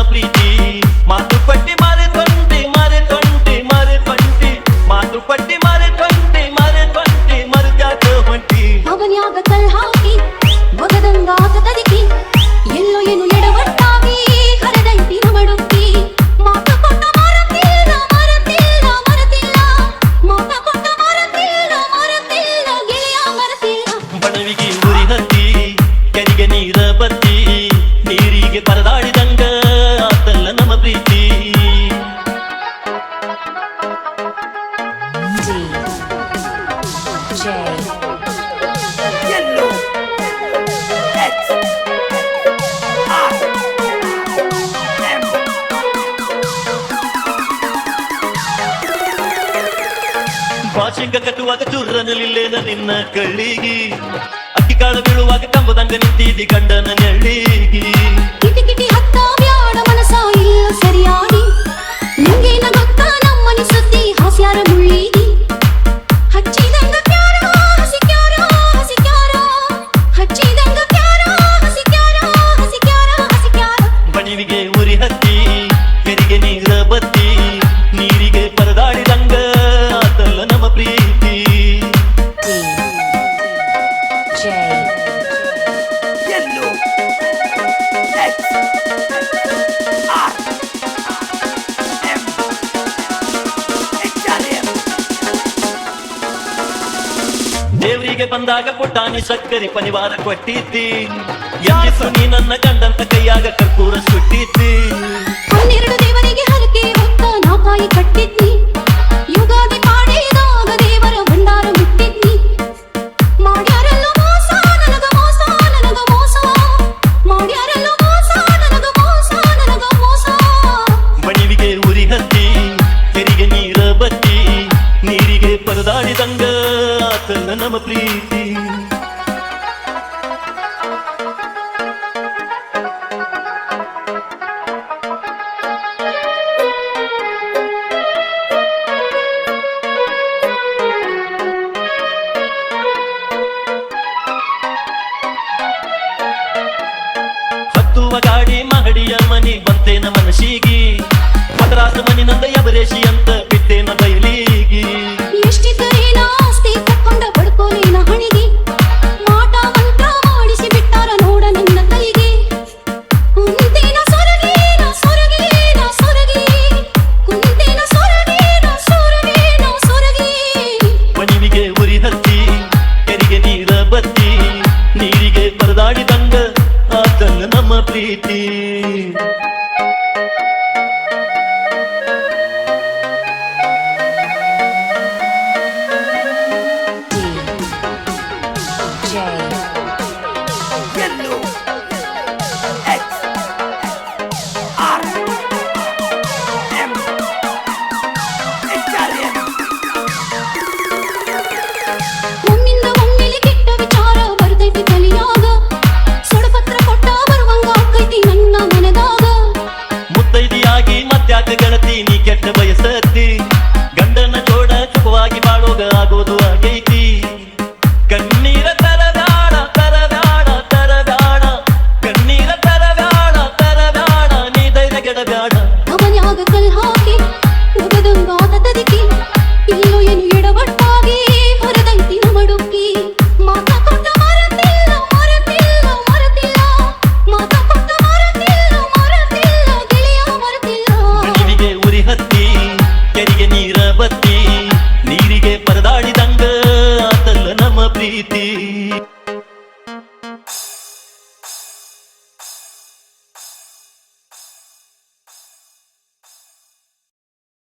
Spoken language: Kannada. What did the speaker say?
ಪ್ರೀತಿ ಮಾತುಕಟ್ಟಿ ಮರೆತೊಂಟಿ ಮರೆತೊಂಟಿ ಮರೆತೊಂಟಿ ಮಾತುಕಟ್ಟಿ ಮರೆತೊಂಟಿ ಮರೆತೊಂಟಿ ಮರೆತ್ಯಾಕ ಹೊಂಟಿ ಅವನ್ಯಾಗ ಕಲ್ ಹಾಕಿ ಒಗದಂಗಾತ ತದಿಕಿ ಎಲ್ಲೋ ಏನು ಎಡವಟ್ಟಾಗಿ ಹರದಂಟಿ ನಮಡುತ್ತಿ ಮಾತ ಕೊಟ್ಟ ಮರತಿಲ್ಲ ಮರತಿಲ್ಲ ಮರತಿಲ್ಲ ಮಾತ ಕೊಟ್ಟ ಮರತಿಲ್ಲ ಮರತಿಲ್ಲ ಗೆಳೆಯ ಮರತಿಲ್ಲ ಬಣವಿಗೆ ಉರಿ ಹತ್ತಿ ಕೆರಿಗೆ ನೀರ ಬತ್ತಿ ನೀರಿಗೆ ಪರದಾಡಿದಂಗ ಆತಲ್ಲ ನಮ್ಮ ಪ್ರೀತಿ ಭಾಷೆಂಗ ಕಟ್ಟುವಾಗ ಚುರ್ರನಲಿಲ್ಲೇನ ನಿನ್ನ ಕಳ್ಳಿಗಿ ಅಕ್ಕಿ ಕಾಳು ಬೀಳುವಾಗ ಕಂಬದಂಗ ನಿಂತಿದ್ದಿ ಗಂಡನ ನೆಳ್ಳಿಗಿ ಕಿಟಿ ಕಿಟಿ ಹತ್ತ ಬ್ಯಾಡ ಮನಸ ಇಲ್ಲ ಸರಿಯಾಗಿ ನಿಂಗೇನ ಗೊತ್ತ ನಮ್ಮನಿ ಸುದ್ದಿ ಹಾಸ್ಯಾರ ಮುಳ್ಳಿಗಿ ಹಚ್ಚಿದಂಗ ಕ್ಯಾರ ಹಸಿಕ್ಯಾರ ಹಸಿಕ್ಯಾರ ಹಚ್ಚಿದಂಗ ಕ್ಯಾರ ಹಸಿಕ್ಯಾರ ಹಸಿಕ್ಯಾರ ಹಸಿಕ್ಯಾರ ಬಣಿವಿಗೆ ಉರಿ ಹತ್ತಿ ಕೆರಿಗೆ ನೀರ ಬತ್ತಿ ನೀರಿಗೆ ಪರದಾಡಿದಂಗ ಆತಲ್ಲ ನಮ್ಮ ಪ್ರೀತಿ ದೇವರಿಗೆ ಬಂದಾಗ ಪುಟಾಣಿ ಸಕ್ಕರೆ ಪನಿವಾರ ಕೊಟ್ಟಿದ್ದಿ ಯಾರಿಸು ನೀ ನನ್ನ ಗಂಡಂತ ಕೈಯಾಗ ಕರ್ಪೂರ ಸುಟ್ಟಿದ್ದಿ 12 ದೇವರಿಗೆ ಹರಕೆ ಹೊತ್ತ ನಾಕಾಯಿ ಕಟ್ಟಿದ್ನಿ ಯುಗಾದಿ ಪಾಡಿದಾಗ ದೇವರ ಭಂಡಾರ ಮುಟ್ಟಿದ್ನಿ ಮಾಡ್ಯಾರಲ್ಲ ಮೋಸ ನನಗ ಮೋಸ ನನಗ ಮೋಸ ಮಾಡ್ಯಾರಲ್ಲ ಮೋಸ ನನಗ ಮೋಸ ನನಗ ಮೋಸ ಬಣಿವಿಗೆ ಉರಿ ಹತ್ತಿ ಕೆರಿಗೆ ನೀರ ಬತ್ತಿ ನೀರಿಗೆ ಪರದಾಡಿದಂಗ ಆತಲ್ಲ ನಮ್ಮ ಪ್ರೀತಿ ಹತ್ತುವ ಗಾಡಿ ಮಹಡಿಯ ಮನಿ ಬಂತೇನ ಮನಸ್ಸಿಗಿ ಮದ್ರಾಸ ಮನಿ ನಂದ ಎಬರೇಶಿ ಅಂತ ಬಿಟ್ಟೇನ ಬಯಲಿಗಿ ಎಷ್ಟಿದ್ದರೇನ ಆಸ್ತಿ ತಕ್ಕೊಂಡ ಬಡ್ಕೋಲೇನ ಹಣಿಗೆ ಮಾಟ ಮಂತ್ರ ಮಾಡಿಸಿ ಬಿಟ್ಟಾರ ನೋಡ ನನ್ನ ಕೈಗೆ ಕುಂತೇನ ಸೊರಗೇನ ಸೊರಗೇನ ಸೊರಗಿ ಕುಂತೇನ ಸೊರಗೇನ ಸೊರಗೇನ ಸೊರಗಿ ಬಣಿವಿಗೆ ಉರಿ ಹತ್ತಿ ಕೆರಿಗೆ ನೀರ ಬತ್ತಿ ನೀರಿಗೆ ಪರದಾಡಿದಂಗ ಆತಲ್ಲ ನಮ್ಮ ಪ್ರೀತಿ